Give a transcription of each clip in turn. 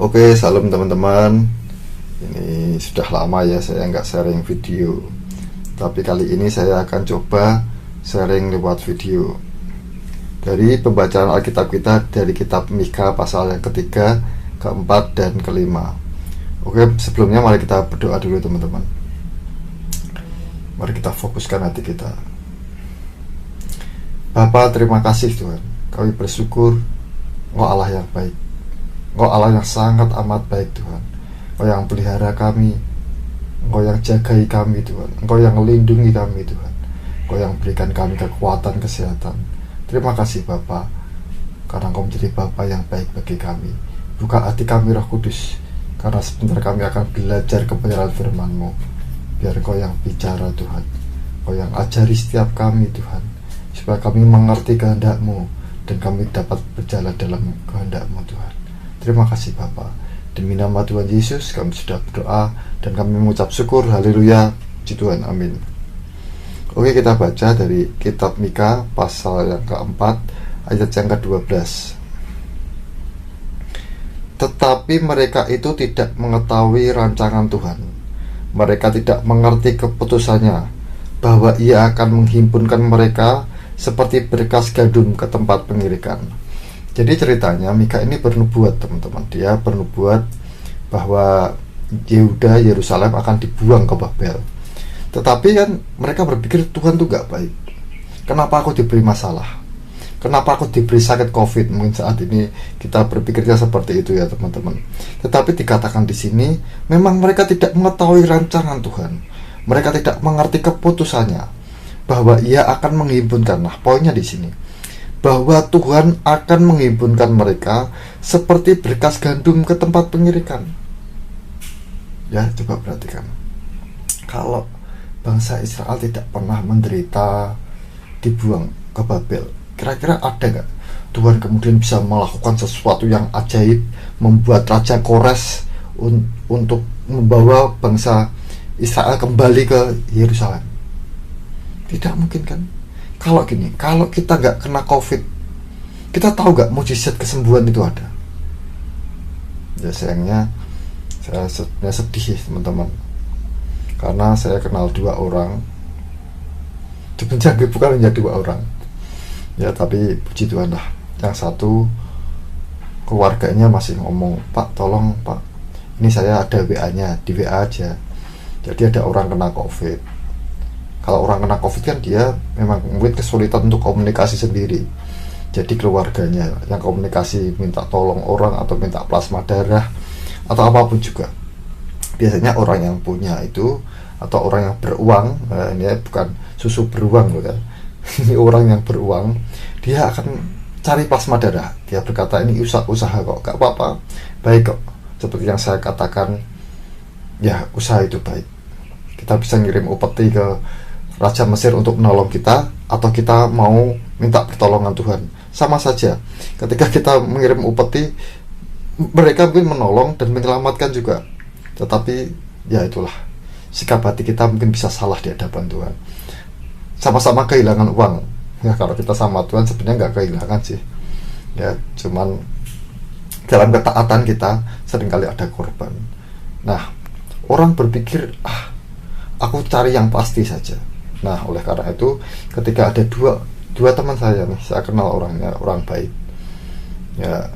Oke, salam teman-teman. Ini sudah lama ya saya nggak sharing video, tapi kali ini saya akan coba sharing lewat video dari pembacaan Alkitab kita dari kitab Mika pasal yang ketiga, keempat, dan kelima. Oke, sebelumnya mari kita berdoa dulu teman-teman. Mari kita fokuskan hati kita. Bapa, terima kasih Tuhan. Kami bersyukur Engkau Allah yang baik, Engkau Allah yang sangat amat baik Tuhan. Engkau yang pelihara kami, Engkau yang jagai kami Tuhan, Engkau yang melindungi kami Tuhan, Engkau yang berikan kami kekuatan, kesehatan. Terima kasih Bapa, karena Engkau menjadi Bapa yang baik bagi kami. Buka hati kami Roh Kudus, karena sebentar kami akan belajar kebenaran firman-Mu. Biar Engkau yang bicara Tuhan, Engkau yang ajari setiap kami Tuhan, supaya kami mengerti kehendak-Mu dan kami dapat berjalan dalam kehendak-Mu Tuhan. Terima kasih Bapa. Demi nama Tuhan Yesus kami sudah berdoa dan kami mengucap syukur. Haleluya, puji Tuhan, amin. Oke, kita baca dari kitab Mika pasal yang keempat ayat yang ke-12. Tetapi mereka itu tidak mengetahui rancangan Tuhan. Mereka tidak mengerti keputusannya, bahwa Ia akan menghimpunkan mereka seperti berkas gandum ke tempat pengirikan. Jadi ceritanya Mika ini bernubuat teman-teman. Dia bernubuat bahwa Yehuda, Yerusalem akan dibuang ke Babel. Tetapi kan mereka berpikir Tuhan tuh gak baik. Kenapa aku diberi masalah? Kenapa aku diberi sakit COVID? Mungkin saat ini kita berpikirnya seperti itu ya teman-teman. Tetapi dikatakan di sini memang mereka tidak mengetahui rancangan Tuhan. Mereka tidak mengerti keputusannya, bahwa Ia akan menghimpunkan. Nah, poinnya di sini bahwa Tuhan akan menghimpunkan mereka seperti berkas gandum ke tempat pengirikan. Ya, coba perhatikan. Kalau bangsa Israel tidak pernah menderita dibuang ke Babel, kira-kira ada nggak Tuhan kemudian bisa melakukan sesuatu yang ajaib, membuat Raja Kores untuk membawa bangsa Israel kembali ke Yerusalem? Tidak mungkin kan? Kalau gini, kalau kita nggak kena COVID, kita tahu nggak mujizat kesembuhan itu ada? Ya sayangnya saya sedih teman-teman, karena saya kenal dua orang. Sebenarnya bukan hanya dua orang ya, tapi puji Tuhan lah, yang satu keluarganya masih ngomong, Pak tolong Pak, ini saya ada WA-nya, di WA aja. Jadi ada orang kena COVID. Kalau orang kena COVID kan dia memang mungkin kesulitan untuk komunikasi sendiri. Jadi keluarganya yang komunikasi, minta tolong orang atau minta plasma darah atau apapun juga. Biasanya orang yang punya itu atau orang yang beruang, ini bukan susu beruang loh ya. Ini orang yang beruang, dia akan cari plasma darah. Dia berkata ini usaha kok, gak apa-apa, baik kok. Seperti yang saya katakan, ya usaha itu baik. Kita bisa ngirim upeti ke Raja Mesir untuk menolong kita, atau kita mau minta pertolongan Tuhan. Sama saja, ketika kita mengirim upeti, mereka mungkin menolong dan menyelamatkan juga. Tetapi ya itulah, sikap hati kita mungkin bisa salah di hadapan Tuhan. Sama-sama kehilangan uang. Ya kalau kita sama Tuhan sebenarnya nggak kehilangan sih. Ya cuman dalam ketaatan kita seringkali ada korban. Nah, orang berpikir aku cari yang pasti saja. Nah, oleh karena itu ketika ada dua teman saya nih, saya kenal orangnya, orang baik. Ya,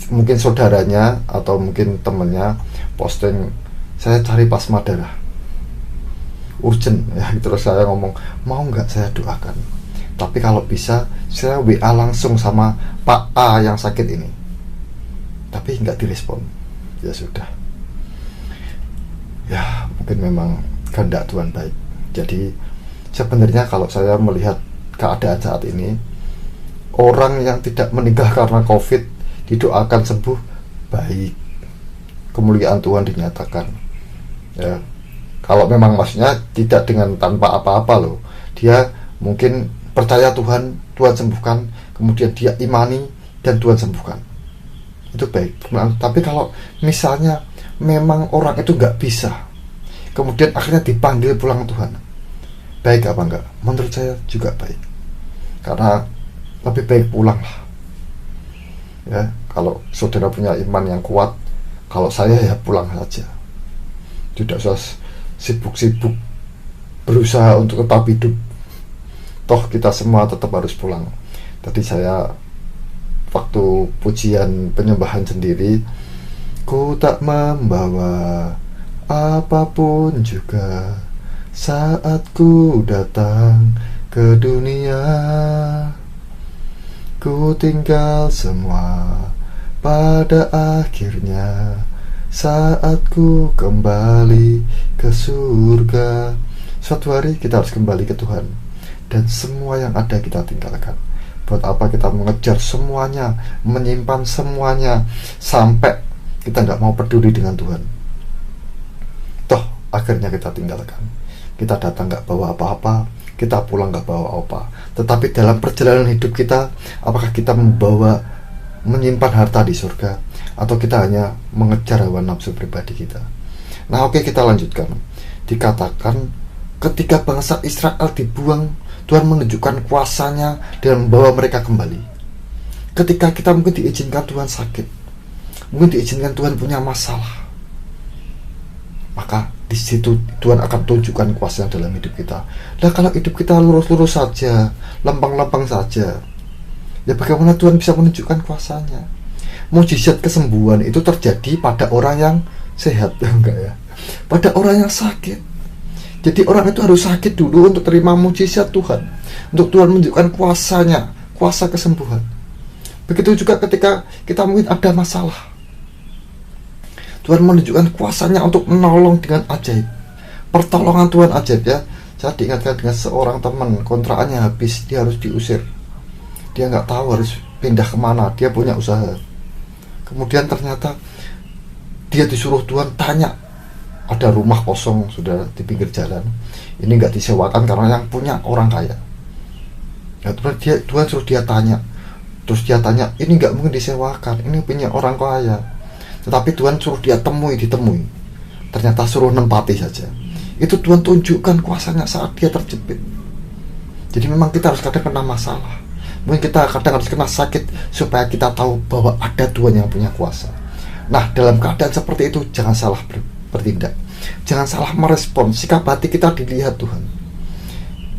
mungkin saudaranya atau mungkin temannya posting, saya cari plasma darah, urgent ya. Terus saya ngomong, mau nggak saya doakan? Tapi kalau bisa saya WA langsung sama Pak A yang sakit ini. Tapi nggak direspon. Ya sudah. Ya, mungkin memang kehendak Tuhan baik. Jadi sebenarnya kalau saya melihat keadaan saat ini, orang yang tidak meninggal karena COVID didoakan sembuh, baik, kemuliaan Tuhan dinyatakan. Ya, kalau memang maksudnya tidak dengan tanpa apa-apa loh, dia mungkin percaya Tuhan sembuhkan, kemudian dia imani dan Tuhan sembuhkan, itu baik. Tapi kalau misalnya memang orang itu nggak bisa, kemudian akhirnya dipanggil pulang Tuhan, baik apa enggak? Menurut saya juga baik, karena lebih baik pulang lah ya. Kalau saudara punya iman yang kuat, kalau saya ya pulang saja, tidak usah sibuk-sibuk berusaha untuk tetap hidup, toh kita semua tetap harus pulang. Tadi saya waktu pujian penyembahan sendiri, ku tak membawa apapun juga saat ku datang ke dunia, ku tinggal semua pada akhirnya saat ku kembali ke surga. Suatu hari kita harus kembali ke Tuhan, dan semua yang ada kita tinggalkan. Buat apa kita mengejar semuanya, menyimpan semuanya, sampai kita nggak mau peduli dengan Tuhan, toh akhirnya kita tinggalkan. Kita datang nggak bawa apa-apa, kita pulang nggak bawa apa. Tetapi dalam perjalanan hidup kita, apakah kita menyimpan harta di surga, atau kita hanya mengejar hawa nafsu pribadi kita? Nah, oke, kita lanjutkan. Dikatakan ketika bangsa Israel dibuang, Tuhan menunjukkan kuasanya dan membawa mereka kembali. Ketika kita mungkin diizinkan Tuhan sakit, mungkin diizinkan Tuhan punya masalah, maka di situ Tuhan akan tunjukkan kuasanya dalam hidup kita. Nah, kalau hidup kita lurus-lurus saja, lempeng-lempeng saja, ya bagaimana Tuhan bisa menunjukkan kuasanya? Mujizat kesembuhan itu terjadi pada orang yang sehat, enggak ya? Pada orang yang sakit. Jadi orang itu harus sakit dulu untuk terima mujizat Tuhan, untuk Tuhan menunjukkan kuasanya, kuasa kesembuhan. Begitu juga ketika kita mungkin ada masalah, Tuhan menunjukkan kuasanya untuk menolong dengan ajaib. Pertolongan Tuhan ajaib ya. Saya diingatkan dengan seorang teman, kontrakannya habis, dia harus diusir. Dia nggak tahu harus pindah kemana, dia punya usaha. Kemudian ternyata dia disuruh Tuhan tanya, ada rumah kosong sudah di pinggir jalan, ini nggak disewakan karena yang punya orang kaya. Ya, Tuhan suruh dia tanya, terus dia tanya, ini nggak mungkin disewakan, ini punya orang kaya. Tetapi Tuhan suruh dia ditemui, ternyata suruh nempati saja. Itu Tuhan tunjukkan kuasanya saat dia terjepit. Jadi memang kita harus kadang kena masalah, mungkin kita kadang harus kena sakit, supaya kita tahu bahwa ada Tuhan yang punya kuasa. Nah, dalam keadaan seperti itu jangan salah bertindak, jangan salah merespon. Sikap hati kita dilihat Tuhan.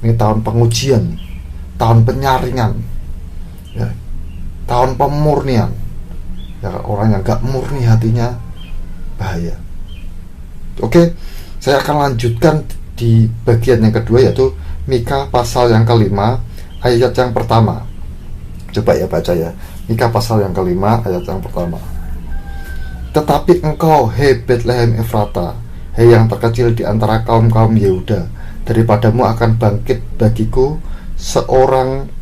Ini tahun pengujian, tahun penyaringan ya, tahun pemurnian ya. Orang yang gak murni hatinya bahaya. Oke, saya akan lanjutkan di bagian yang kedua, yaitu Mika pasal yang kelima ayat yang pertama. Coba ya baca ya, Mika pasal yang kelima ayat yang pertama. Tetapi engkau, hei Betlehem Efrata, hei yang terkecil di antara kaum-kaum Yehuda, daripadamu akan bangkit bagiku seorang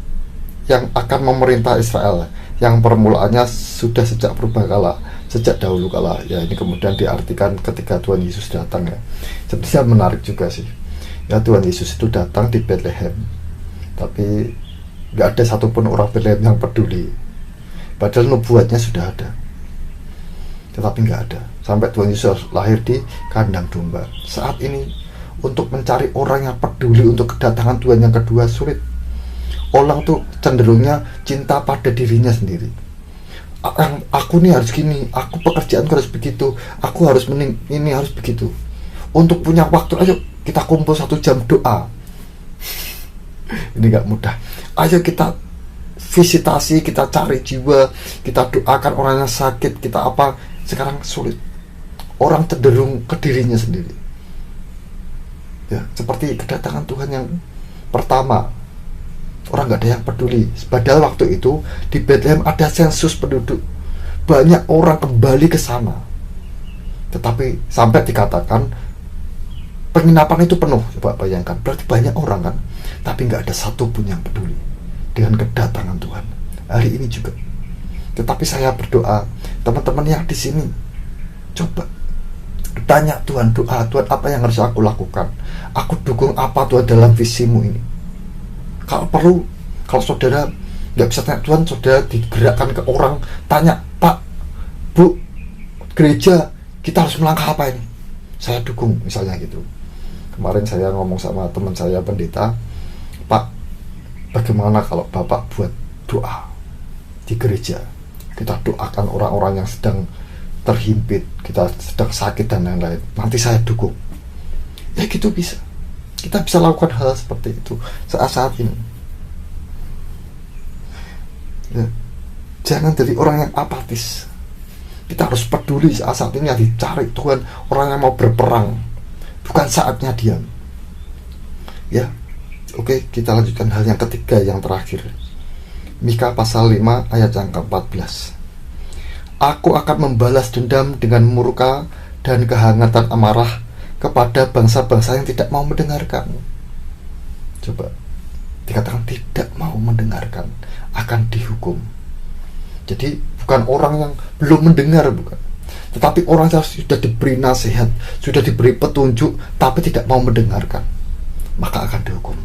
yang akan memerintah Israel, yang permulaannya sudah sejak purbakala, sejak dahulu kala. Ya, ini kemudian diartikan ketika Tuhan Yesus datang ya. Sebenarnya menarik juga sih. Ya, Tuhan Yesus itu datang di Bethlehem, tapi gak ada satupun orang Bethlehem yang peduli. Padahal nubuatnya sudah ada, tetapi nggak ada. Sampai Tuhan Yesus lahir di kandang domba. Saat ini untuk mencari orang yang peduli untuk kedatangan Tuhan yang kedua sulit. Orang tuh cenderungnya cinta pada dirinya sendiri. Aku nih harus gini, aku pekerjaanku harus begitu, aku harus ini harus begitu. Untuk punya waktu, ayo kita kumpul 1 jam doa. Ini nggak mudah. Ayo kita visitasi, kita cari jiwa, kita doakan orang yang sakit, kita apa. Sekarang sulit. Orang cenderung ke dirinya sendiri ya, seperti kedatangan Tuhan yang pertama, orang gak ada yang peduli. Padahal waktu itu di Bethlehem ada sensus penduduk, banyak orang kembali ke sana, tetapi sampai dikatakan penginapan itu penuh. Coba bayangkan, berarti banyak orang kan, tapi gak ada satupun yang peduli dengan kedatangan Tuhan. Hari ini juga. Tetapi saya berdoa, teman-teman yang di sini, coba tanya Tuhan, doa Tuhan, apa yang harus aku lakukan? Aku dukung apa Tuhan dalam visimu ini? Kalau perlu, kalau saudara nggak bisa tanya Tuhan, saudara digerakkan ke orang, tanya, Pak, Bu, gereja kita harus melangkah apa ini? Saya dukung, misalnya gitu. Kemarin saya ngomong sama teman saya pendeta, Pak, bagaimana kalau Bapak buat doa di gereja? kita doakan orang-orang yang sedang terhimpit, kita sedang sakit dan lain-lain, nanti saya dukung. Ya gitu bisa. Kita bisa lakukan hal seperti itu saat ini. Ya. Jangan jadi orang yang apatis. Kita harus peduli saat ini yang dicari Tuhan, orang yang mau berperang, bukan saatnya diam. Ya, oke, kita lanjutkan hal yang ketiga, yang terakhir. Mika pasal 5 ayat yang ke-14. Aku akan membalas dendam dengan murka dan kehangatan amarah kepada bangsa-bangsa yang tidak mau mendengarkan. Coba, dikatakan tidak mau mendengarkan, akan dihukum. Jadi bukan orang yang belum mendengar, bukan, tetapi orang yang sudah diberi nasihat, sudah diberi petunjuk, tapi tidak mau mendengarkan, maka akan dihukum.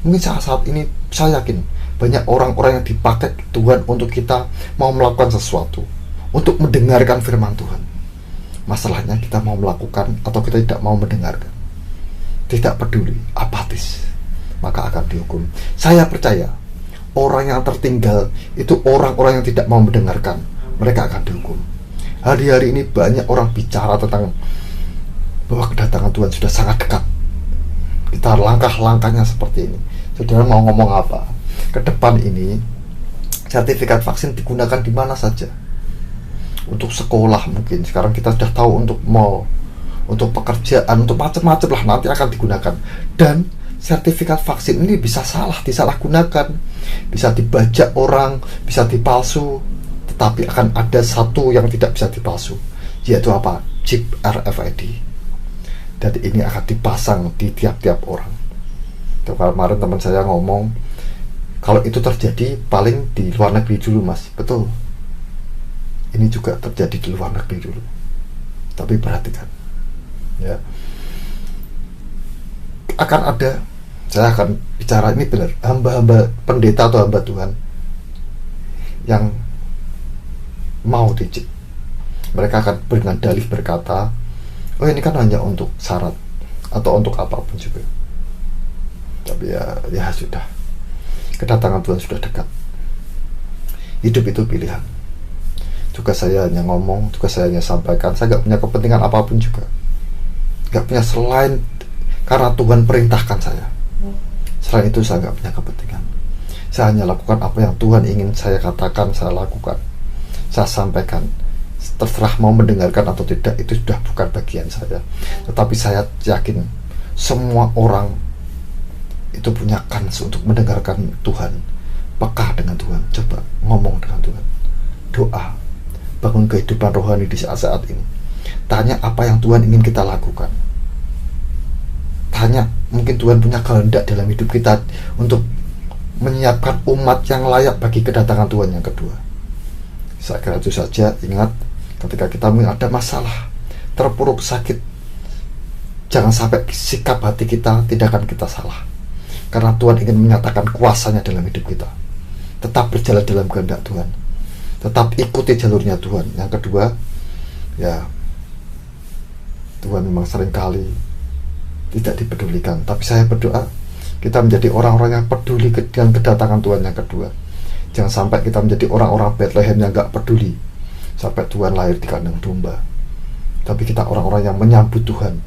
Mungkin saat ini saya yakin banyak orang-orang yang dipakai Tuhan untuk kita mau melakukan sesuatu, untuk mendengarkan firman Tuhan. Masalahnya kita mau melakukan atau kita tidak mau mendengarkan, tidak peduli, apatis, maka akan dihukum. Saya percaya orang yang tertinggal itu orang-orang yang tidak mau mendengarkan, mereka akan dihukum. Hari-hari ini banyak orang bicara tentang bahwa kedatangan Tuhan sudah sangat dekat. Kita langkah-langkahnya seperti ini. Saudara mau ngomong apa? Ke depan ini sertifikat vaksin digunakan di mana saja. Untuk sekolah mungkin, sekarang kita sudah tahu, untuk mall, untuk pekerjaan, untuk macam-macam lah nanti akan digunakan. Dan sertifikat vaksin ini bisa disalahgunakan, bisa dibajak orang, bisa dipalsu. Tetapi akan ada satu yang tidak bisa dipalsu, yaitu apa? Chip RFID. Dan ini akan dipasang di tiap-tiap orang. Kemarin teman saya ngomong, kalau itu terjadi paling di luar negeri dulu, Mas. Betul, ini juga terjadi di luar negeri dulu. Tapi perhatikan, ya, akan ada, saya akan bicara ini benar, hamba-hamba pendeta atau hamba Tuhan yang mau dicip. Mereka akan dengan dalih berkata, oh ini kan hanya untuk syarat atau untuk apapun juga. Tapi ya sudah, kedatangan Tuhan sudah dekat. Hidup itu pilihan. Tugas saya hanya ngomong, tugas saya hanya sampaikan. Saya gak punya kepentingan apapun juga, gak punya selain karena Tuhan perintahkan saya. Selain itu saya gak punya kepentingan. Saya hanya lakukan apa yang Tuhan ingin saya katakan, saya lakukan, saya sampaikan. Terserah mau mendengarkan atau tidak, itu sudah bukan bagian saya. Tetapi saya yakin semua orang itu punya kans untuk mendengarkan Tuhan, peka dengan Tuhan. Coba ngomong dengan Tuhan, doa, bangun kehidupan rohani di saat-saat ini. Tanya apa yang Tuhan ingin kita lakukan. Tanya, mungkin Tuhan punya kehendak dalam hidup kita untuk menyiapkan umat yang layak bagi kedatangan Tuhan yang kedua. Saya kira itu saja. Ingat, ketika kita ada masalah, terpuruk, sakit, jangan sampai sikap hati kita tidak akan kita salah, karena Tuhan ingin menyatakan kuasanya dalam hidup kita. Tetap berjalan dalam kehendak Tuhan, tetap ikuti jalurnya Tuhan. Yang kedua, ya, Tuhan memang seringkali tidak dipedulikan, tapi saya berdoa kita menjadi orang-orang yang peduli dengan kedatangan Tuhan yang kedua. Jangan sampai kita menjadi orang-orang Bethlehem yang gak peduli sampai Tuhan lahir di kandang domba. Tapi kita orang-orang yang menyambut Tuhan,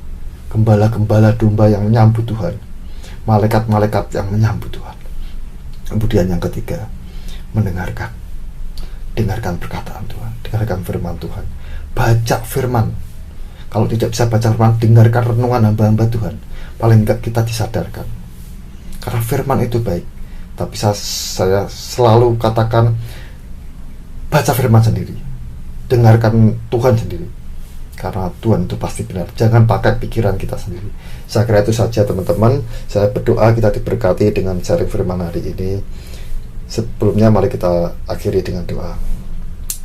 gembala-gembala domba yang menyambut Tuhan, malaikat-malaikat yang menyambut Tuhan. Kemudian yang ketiga, mendengarkan. Dengarkan perkataan Tuhan, dengarkan firman Tuhan, baca firman. Kalau tidak bisa baca firman, dengarkan renungan hamba-hamba Tuhan. Paling enggak kita disadarkan, karena firman itu baik. Tapi saya selalu katakan, baca firman sendiri, dengarkan Tuhan sendiri, karena Tuhan itu pasti benar. Jangan pakai pikiran kita sendiri. Saya kira itu saja teman-teman. Saya berdoa kita diberkati dengan sharing firman hari ini. Sebelumnya mari kita akhiri dengan doa.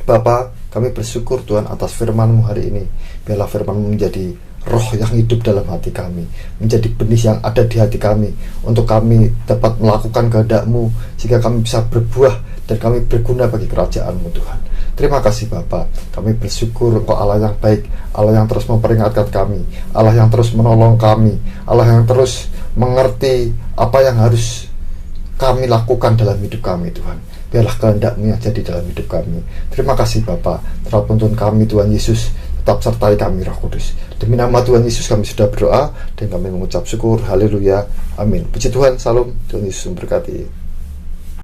Bapa, kami bersyukur Tuhan atas firman-Mu hari ini. Biarlah firman-Mu menjadi roh yang hidup dalam hati kami, menjadi benih yang ada di hati kami, untuk kami dapat melakukan kehendak-Mu, sehingga kami bisa berbuah dan kami berguna bagi kerajaan-Mu Tuhan. Terima kasih Bapa. Kami bersyukur Engkau Allah yang baik, Allah yang terus memperingatkan kami, Allah yang terus menolong kami, Allah yang terus mengerti apa yang harus kami lakukan dalam hidup kami Tuhan. biarlah kehendak-Mu yang jadi dalam hidup kami. Terima kasih Bapa, telah tuntun kami Tuhan Yesus, tetap sertai kami Roh Kudus. Demi nama Tuhan Yesus kami sudah berdoa dan kami mengucap syukur. Haleluya, amin. Puji Tuhan, salam, Tuhan Yesus memberkati.